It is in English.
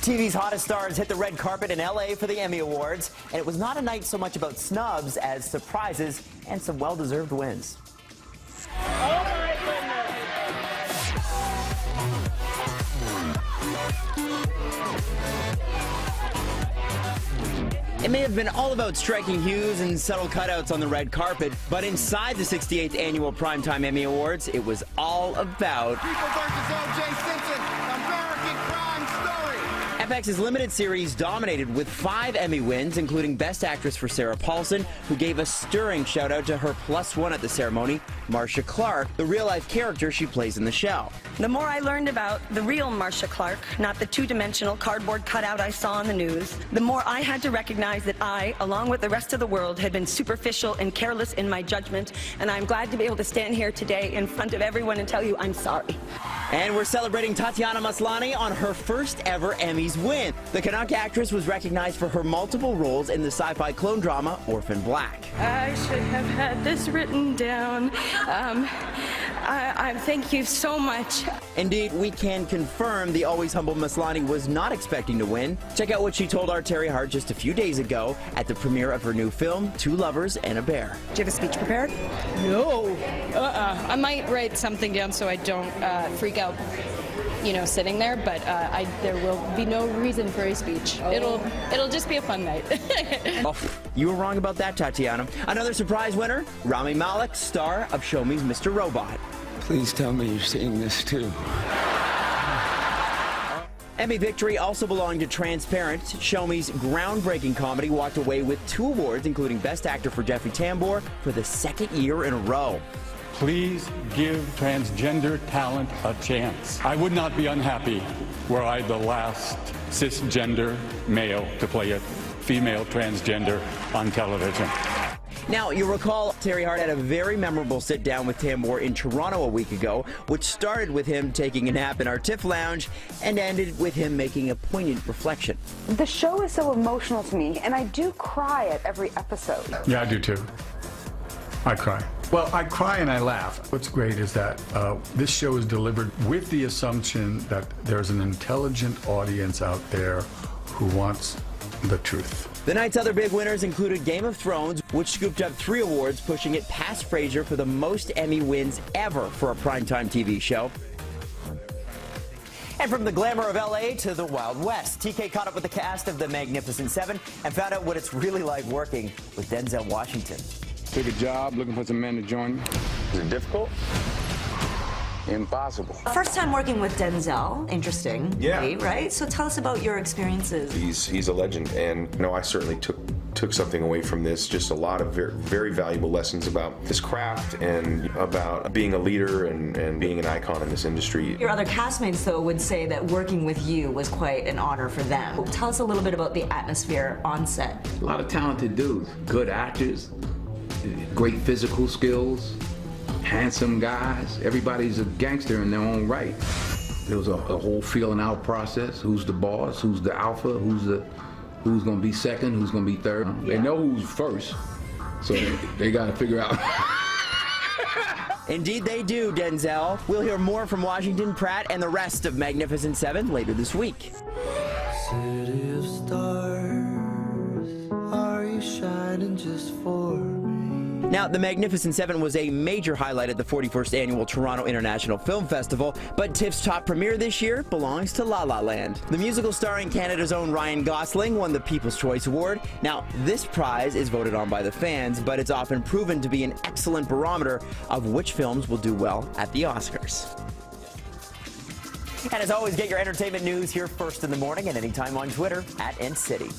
TV's hottest stars hit the red carpet in LA for the Emmy Awards, and it was not a night so much about snubs as surprises and some well-deserved wins. It may have been all about striking hues and subtle cutouts on the red carpet, but inside the 68th Annual Primetime Emmy Awards, it was all about People versus O.J. Simpson, American Crime Story. FX's limited series dominated with 5 Emmy wins, including Best Actress for Sarah Paulson, who gave a stirring shout-out to her +1 at the ceremony, Marcia Clark, the real-life character she plays in the show. The more I learned about the real Marcia Clark, not the two-dimensional cardboard cutout I saw on the news, the more I had to recognize that I, along with the rest of the world, had been superficial and careless in my judgment, and I'm glad to be able to stand here today in front of everyone and tell you I'm sorry. And we're celebrating Tatiana Maslany on her first ever Emmys win. The Canuck actress was recognized for her multiple roles in the sci-fi clone drama Orphan Black. I should have had this written down. I thank you so much. Indeed, we can confirm the always humble Maslany was not expecting to win. Check out what she told our Terry Hart just a few days ago at the premiere of her new film, Two Lovers and a Bear. Do you have a speech prepared? No. I might write something down so I don't freak out, sitting there, but there will be no reason for a speech. Oh. It'll just be a fun night. Oh, you were wrong about that, Tatiana. Another surprise winner, Rami Malek, star of Show Me's Mr. Robot. Please tell me you're seeing this too. Emmy victory also belonged to Transparent. Show Me's groundbreaking comedy walked away with 2 awards, including Best Actor for Jeffrey Tambor for the 2nd year in a row. Please give transgender talent a chance. I would not be unhappy were I the last cisgender male to play a female transgender on television. Now, you'll recall Terry Hart had a very memorable sit-down with Tambor in Toronto a week ago, which started with him taking a nap in our TIFF lounge and ended with him making a poignant reflection. The show is so emotional to me, and I do cry at every episode. Yeah, I do too. I cry. Well, I cry and I laugh. What's great is that this show is delivered with the assumption that there's an intelligent audience out there who wants the truth. The night's other big winners included Game of Thrones, which scooped up 3 awards, pushing it past Frasier for the most Emmy wins ever for a primetime TV show. And from the glamour of LA to the Wild West, TK caught up with the cast of The Magnificent Seven and found out what it's really like working with Denzel Washington. Took a job looking for some men to join me. Is it difficult? Impossible. First time working with Denzel, interesting. Yeah. Right? So tell us about your experiences. He's a legend, and I certainly took something away from this. Just a lot of very valuable lessons about this craft and about being a leader and being an icon in this industry. Your other castmates, though, would say that working with you was quite an honor for them. Tell us a little bit about the atmosphere on set. A lot of talented dudes, good actors, great physical skills, handsome guys. Everybody's a gangster in their own right. There was a whole feeling out process. Who's the boss? Who's the alpha? Who's gonna be second? Who's gonna be third? Yeah. They know who's first, so they got to figure out. Indeed they do, Denzel. We'll hear more from Washington, Pratt, and the rest of Magnificent Seven later this week. City of stars, are you shining just for me? Now, The Magnificent Seven was a major highlight at the 41st Annual Toronto International Film Festival, but TIFF's top premiere this year belongs to La La Land. The musical starring Canada's own Ryan Gosling won the People's Choice Award. Now, this prize is voted on by the fans, but it's often proven to be an excellent barometer of which films will do well at the Oscars. And as always, get your entertainment news here first in the morning and anytime on Twitter @NCity.